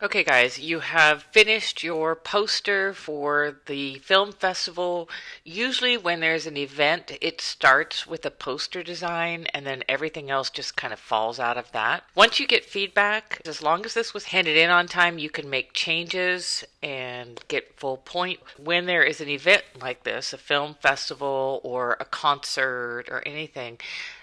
Okay, guys, you have finished your poster for the film festival. Usually, when there's an event, it starts with a poster design and then everything else just kind of falls out of that. Once you get feedback, as long as this was handed in on time, you can make changes and get full point. When there is an event like this, a film festival or a concert or anything,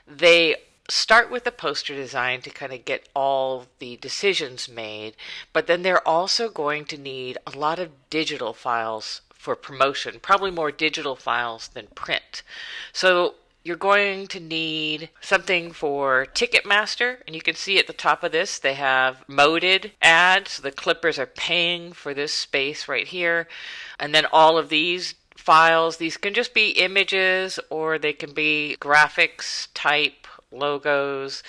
they start with the poster design to kind of get all the decisions made, but then they're also going to need a lot of digital files for promotion, probably more digital files than print. So you're going to need something for Ticketmaster, and you can see at the top of this they have moded ads. The clippers are paying for this space right here, and then all of these files, these can just be images or they can be graphics type logos,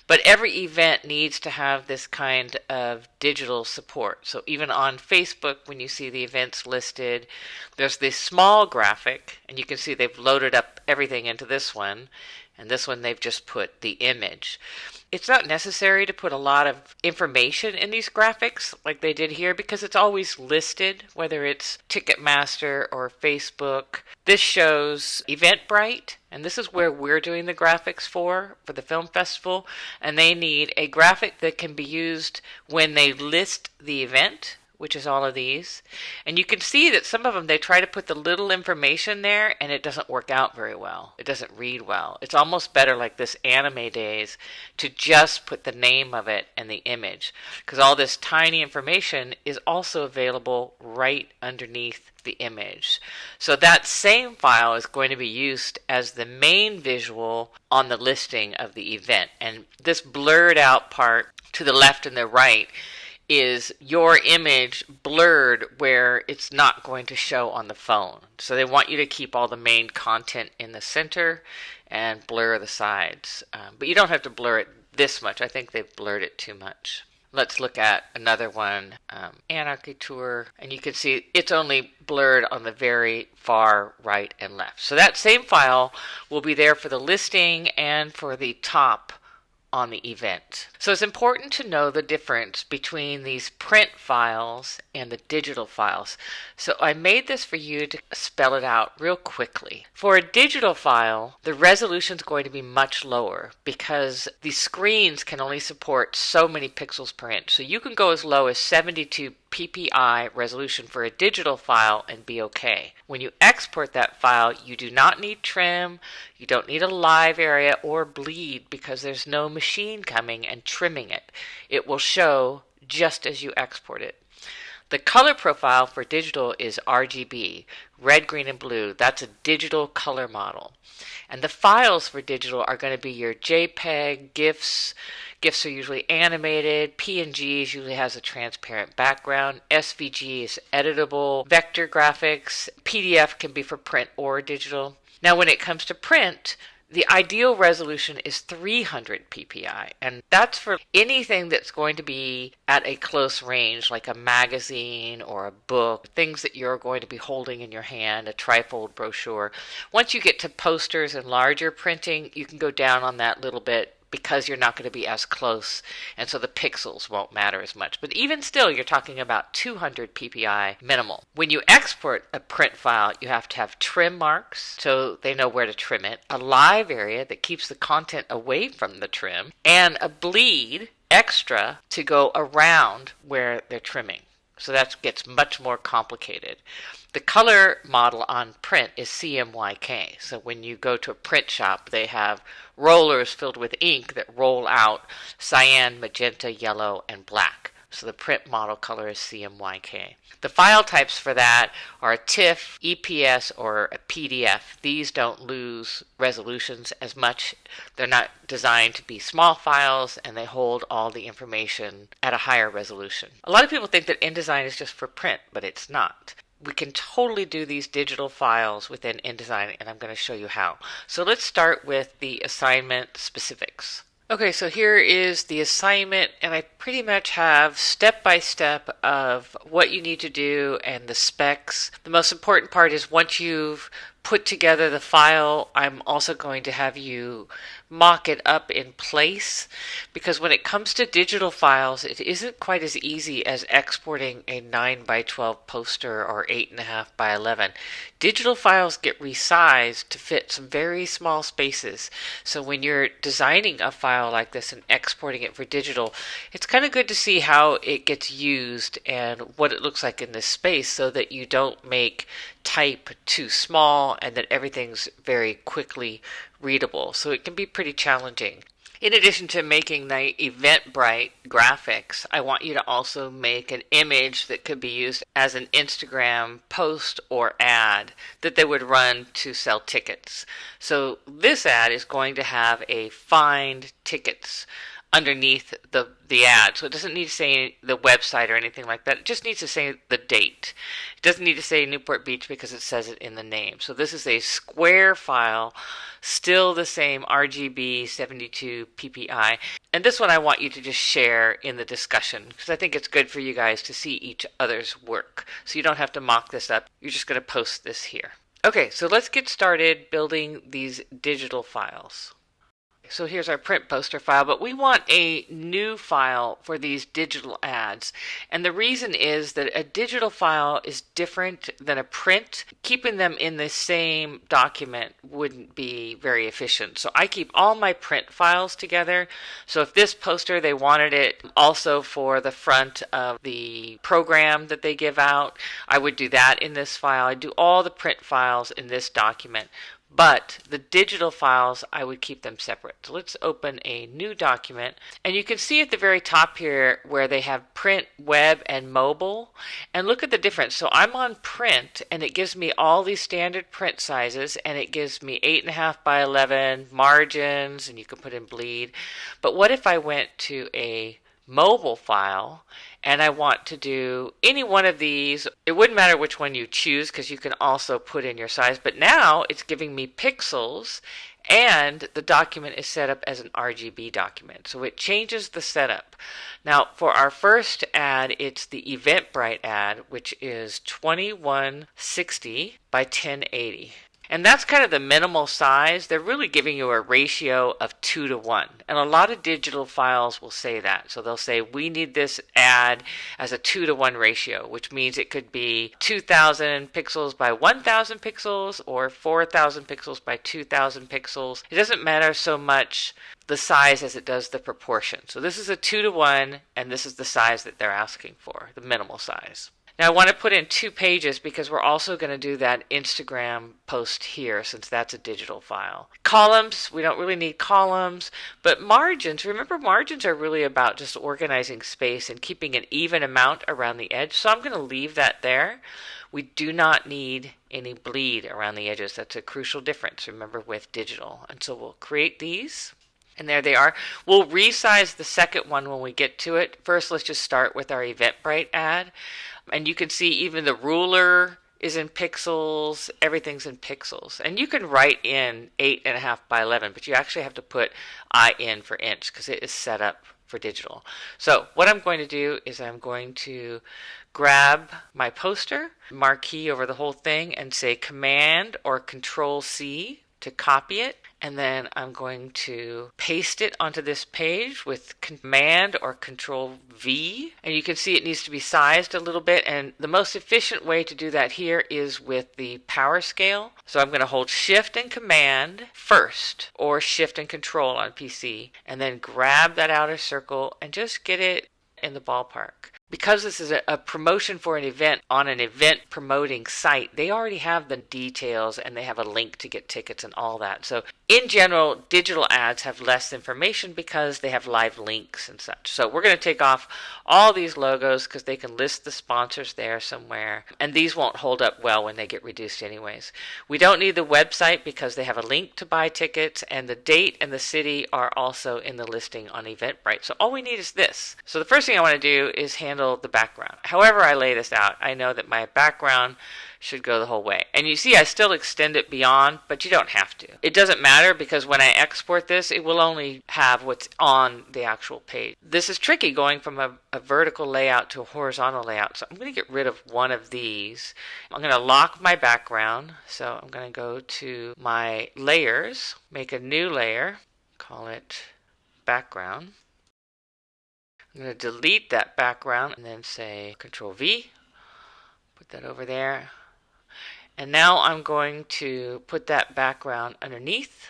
but every event needs to have this kind of digital support. So even on Facebook, when you see the events listed, there's this small graphic, and you can see they've loaded up everything into this one, and this one they've just put the image. It's not necessary to put a lot of information in these graphics like they did here because it's always listed, whether it's Ticketmaster or Facebook. This shows Eventbrite, and this is where we're doing the graphics for the film festival, and they need a graphic that can be used when they list the event, which is all of these. And you can see that some of them, they try to put the little information there and it doesn't work out very well. It doesn't read well. It's almost better, like this Anime Days, to just put the name of it and the image, because all this tiny information is also available right underneath the image. So that same file is going to be used as the main visual on the listing of the event. And this blurred out part to the left and the right is your image blurred where it's not going to show on the phone. So they want you to keep all the main content in the center and blur the sides. But you don't have to blur it this much. I think they've blurred it too much. Let's look at another one, Anarchy Tour, and you can see it's only blurred on the very far right and left. So that same file will be there for the listing and for the top on the event. So it's important to know the difference between these print files and the digital files. So I made this for you to spell it out real quickly. For a digital file, the resolution is going to be much lower because the screens can only support so many pixels per inch. So you can go as low as 72 ppi resolution for a digital file and be okay. When you export that file, you do not need trim, you don't need a live area or bleed because there's no machine coming and trimming it. It will show just as you export it. The color profile for digital is RGB, red, green, and blue. That's a digital color model. And the files for digital are going to be your JPEG, GIFs. GIFs are usually animated. PNGs usually has a transparent background. SVG is editable. Vector graphics. PDF can be for print or digital. Now when it comes to print, the ideal resolution is 300 ppi, and that's for anything that's going to be at a close range, like a magazine or a book, things that you're going to be holding in your hand, a trifold brochure. Once you get to posters and larger printing, you can go down on that little bit because you're not going to be as close, and so the pixels won't matter as much. But even still, you're talking about 200 ppi minimal. When you export a print file, you have to have trim marks so they know where to trim it, a live area that keeps the content away from the trim, and a bleed extra to go around where they're trimming. So that gets much more complicated. The color model on print is CMYK. So when you go to a print shop, they have rollers filled with ink that roll out cyan, magenta, yellow, and black. So the print model color is CMYK. The file types for that are a TIFF, EPS, or a PDF. These don't lose resolutions as much. They're not designed to be small files, and they hold all the information at a higher resolution. A lot of people think that InDesign is just for print, but it's not. We can totally do these digital files within InDesign, and I'm going to show you how. So let's start with the assignment specifics. Okay, so here is the assignment, and I pretty much have step-by-step of what you need to do and the specs. The most important part is once you've put together the file, I'm also going to have you mock it up in place, because when it comes to digital files, it isn't quite as easy as exporting a 9 by 12 poster or 8.5 by 11. Digital files get resized to fit some very small spaces. So when you're designing a file like this and exporting it for digital, it's kind of good to see how it gets used and what it looks like in this space, so that you don't make type too small and that everything's very quickly readable. So it can be pretty challenging. In addition to making the Eventbrite graphics, I want you to also make an image that could be used as an Instagram post or ad that they would run to sell tickets. So this ad is going to have a find tickets underneath the ad. So it doesn't need to say the website or anything like that. It just needs to say the date. It doesn't need to say Newport Beach because it says it in the name. So this is a square file, still the same RGB 72 PPI. And this one I want you to just share in the discussion, because I think it's good for you guys to see each other's work. So you don't have to mock this up. You're just going to post this here. Okay, so let's get started building these digital files. So here's our print poster file, but we want a new file for these digital ads. And the reason is that a digital file is different than a print. Keeping them in the same document wouldn't be very efficient. So I keep all my print files together. So if this poster, they wanted it also for the front of the program that they give out, I would do that in this file. I do all the print files in this document. But the digital files, I would keep them separate. So let's open a new document. And you can see at the very top here where they have print, web, and mobile. And look at the difference. So I'm on print, and it gives me all these standard print sizes, and it gives me 8.5 by 11 margins, and you can put in bleed. But what if I went to a mobile file and I want to do any one of these? It wouldn't matter which one you choose because you can also put in your size, but now it's giving me pixels and the document is set up as an RGB document. So it changes the setup. Now for our first ad, it's the Eventbrite ad, which is 2160 by 1080. And that's kind of the minimal size. They're really giving you a ratio of 2 to 1. And a lot of digital files will say that. So they'll say, we need this ad as a 2 to 1 ratio, which means it could be 2,000 pixels by 1,000 pixels or 4,000 pixels by 2,000 pixels. It doesn't matter so much the size as it does the proportion. So this is a 2 to 1, and this is the size that they're asking for, the minimal size. Now I want to put in 2 pages because we're also going to do that Instagram post here, since that's a digital file. Columns, we don't really need columns, but margins, remember margins are really about just organizing space and keeping an even amount around the edge. So I'm going to leave that there. We do not need any bleed around the edges. That's a crucial difference, remember, with digital. And so we'll create these. And there they are. We'll resize the second one when we get to it. First, let's just start with our Eventbrite ad. And you can see even the ruler is in pixels, everything's in pixels. And you can write in 8.5 by 11, but you actually have to put IN for inch because it is set up for digital. So what I'm going to do is I'm going to grab my poster, marquee over the whole thing, and say Command or Control C to copy it. And then I'm going to paste it onto this page with Command or Control V. And you can see it needs to be sized a little bit. And the most efficient way to do that here is with the power scale. So I'm going to hold Shift and Command first, or Shift and Control on PC, and then grab that outer circle and just get it in the ballpark. Because this is a promotion for an event on an event promoting site, they already have the details and they have a link to get tickets and all that. So in general, digital ads have less information because they have live links and such. So we're going to take off all these logos because they can list the sponsors there somewhere. And these won't hold up well when they get reduced anyways. We don't need the website because they have a link to buy tickets, and the date and the city are also in the listing on Eventbrite. So all we need is this. So the first thing I want to do is handle the background. However I lay this out, I know that my background should go the whole way. And you see I still extend it beyond, but you don't have to. It doesn't matter because when I export this, it will only have what's on the actual page. This is tricky going from a vertical layout to a horizontal layout. So I'm going to get rid of one of these. I'm going to lock my background. So I'm going to go to my layers, make a new layer. call it background. I'm going to delete that background and then say Control V, put that over there. And now I'm going to put that background underneath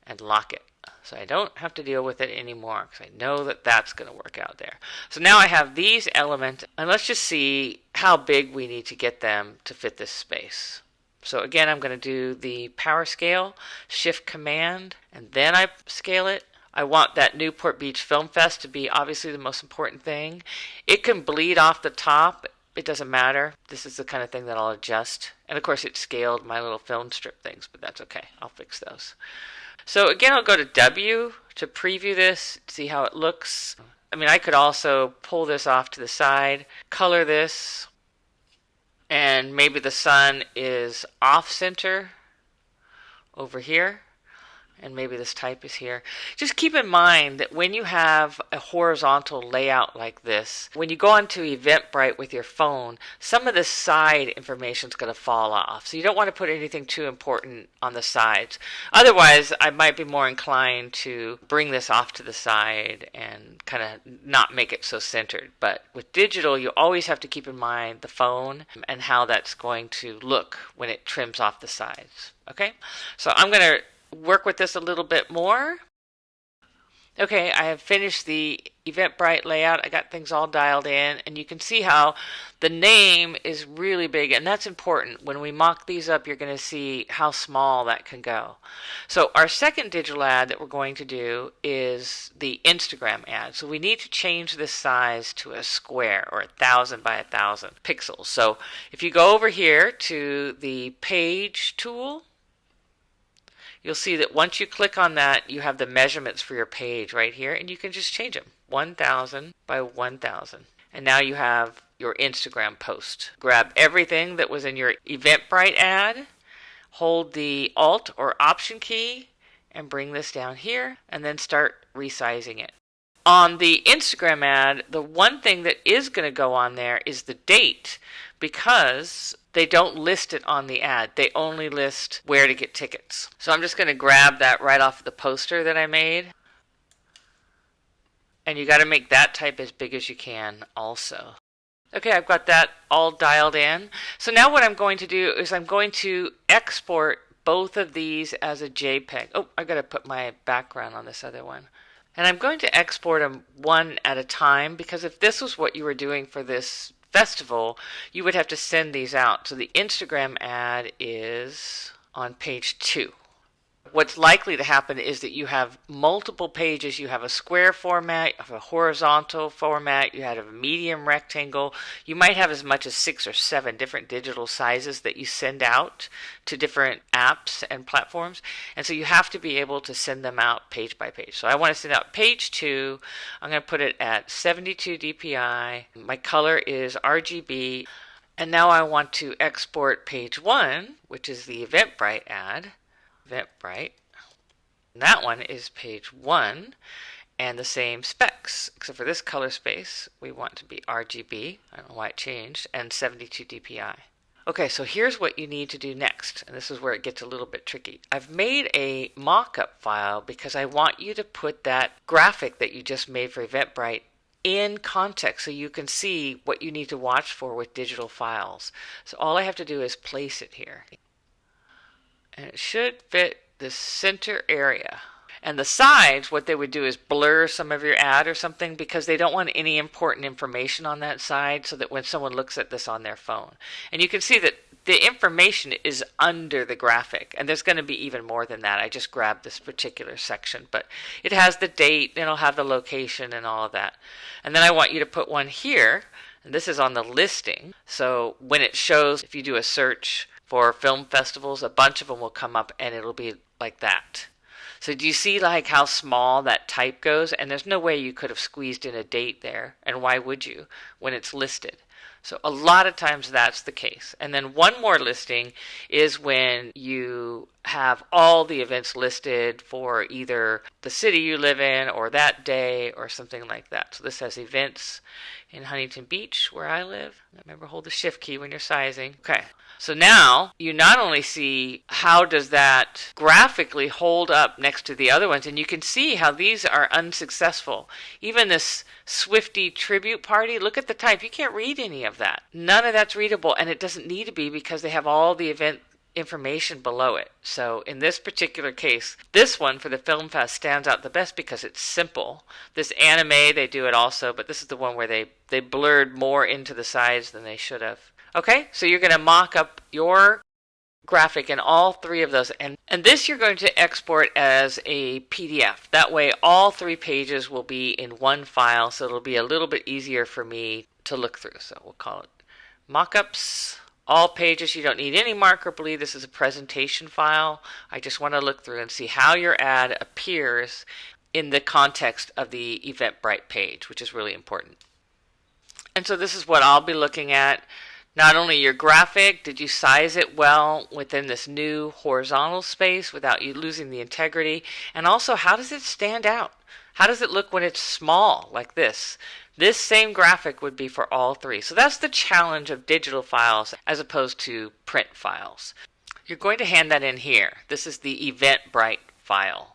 and lock it. So I don't have to deal with it anymore because I know that that's going to work out there. So now I have these elements, and let's just see how big we need to get them to fit this space. So again, I'm going to do the power scale, Shift Command, and then I scale it. I want that Newport Beach Film Fest to be obviously the most important thing. It can bleed off the top. It doesn't matter. This is the kind of thing that I'll adjust. And of course it scaled my little film strip things, but that's okay. I'll fix those. So again, I'll go to W to preview this, see how it looks. I mean, I could also pull this off to the side, color this, and maybe the sun is off center over here. And maybe this type is here. Just keep in mind that when you have a horizontal layout like this, when you go onto Eventbrite with your phone, some of the side information is going to fall off. So you don't want to put anything too important on the sides. Otherwise, I might be more inclined to bring this off to the side and kind of not make it so centered. But with digital, you always have to keep in mind the phone and how that's going to look when it trims off the sides. Okay? So I'm going to work with this a little bit more. Okay, I have finished the Eventbrite layout. I got things all dialed in, and you can see how the name is really big, and that's important. When we mock these up, you're going to see how small that can go. So our second digital ad that we're going to do is the Instagram ad. So we need to change this size to a square, or 1,000 by 1,000 pixels. So if you go over here to the Page tool, you'll see that once you click on that, you have the measurements for your page right here, and you can just change them. 1,000 by 1,000. And now you have your Instagram post. Grab everything that was in your Eventbrite ad, hold the Alt or Option key, and bring this down here, and then start resizing it. On the Instagram ad, the one thing that is going to go on there is the date, because they don't list it on the ad. They only list where to get tickets. So I'm just going to grab that right off the poster that I made. And you got to make that type as big as you can also. Okay, I've got that all dialed in. So now what I'm going to do is I'm going to export both of these as a JPEG. Oh, I got to put my background on this other one. And I'm going to export them one at a time, because if this was what you were doing for this festival, you would have to send these out. So the Instagram ad is on page 2. What's likely to happen is that you have multiple pages. You have a square format, you have a horizontal format, you have a medium rectangle. You might have as much as 6 or 7 different digital sizes that you send out to different apps and platforms. And so you have to be able to send them out page by page. So I want to send out page 2. I'm going to put it at 72 dpi. My color is RGB. And now I want to export page 1, which is the Eventbrite ad. Eventbrite. That one is page 1 and the same specs, except for this color space we want to be RGB. I don't know why it changed, and 72 dpi. Okay, so here's what you need to do next, and this is where it gets a little bit tricky. I've made a mock-up file because I want you to put that graphic that you just made for Eventbrite in context so you can see what you need to watch for with digital files. So all I have to do is place it here. And it should fit the center area. And the sides, what they would do is blur some of your ad or something, because they don't want any important information on that side, so that when someone looks at this on their phone. And you can see that the information is under the graphic, and there's going to be even more than that. I just grabbed this particular section, but it has the date, and it'll have the location and all of that. And then I want you to put one here, and this is on the listing. So when it shows, if you do a search for film festivals, a bunch of them will come up and it'll be like that. So do you see like how small that type goes? And there's no way you could have squeezed in a date there. And why would you when it's listed? So a lot of times that's the case. And then one more listing is when you have all the events listed for either the city you live in or that day or something like that. So this has events in Huntington Beach where I live. Remember, hold the shift key when you're sizing. Okay. So now you not only see how does that graphically hold up next to the other ones, and you can see how these are unsuccessful. Even this Swiftie tribute party, look at the type. You can't read any of that. None of that's readable, and it doesn't need to be because they have all the event information below it. So in this particular case, this one for the Film Fest stands out the best because it's simple. This anime, they do it also, but this is the one where they blurred more into the sides than they should have. Okay, so you're going to mock up your graphic in all three of those. And this you're going to export as a PDF. That way all 3 pages will be in one file, so it'll be a little bit easier for me to look through. So we'll call it mockups. All pages, you don't need any marker bleed. This is a presentation file. I just want to look through and see how your ad appears in the context of the Eventbrite page, which is really important. And so this is what I'll be looking at. Not only your graphic, did you size it well within this new horizontal space without you losing the integrity? And also, how does it stand out? How does it look when it's small like this? This same graphic would be for all 3. So that's the challenge of digital files as opposed to print files. You're going to hand that in here. This is the Eventbrite file.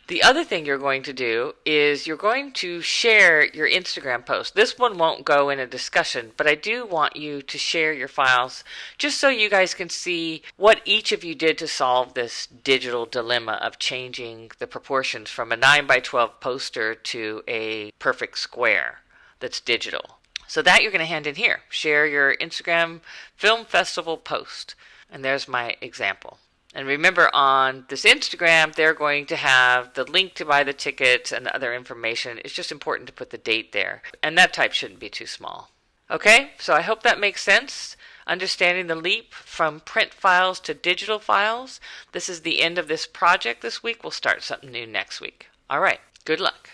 The other thing you're going to do is you're going to share your Instagram post. This one won't go in a discussion, but I do want you to share your files just so you guys can see what each of you did to solve this digital dilemma of changing the proportions from a 9x12 poster to a perfect square that's digital. So that you're going to hand in here. Share your Instagram Film Festival post. And there's my example. And remember, on this Instagram, they're going to have the link to buy the tickets and the other information. It's just important to put the date there. And that type shouldn't be too small. Okay, so I hope that makes sense. Understanding the leap from print files to digital files. This is the end of this project this week. We'll start something new next week. All right, good luck.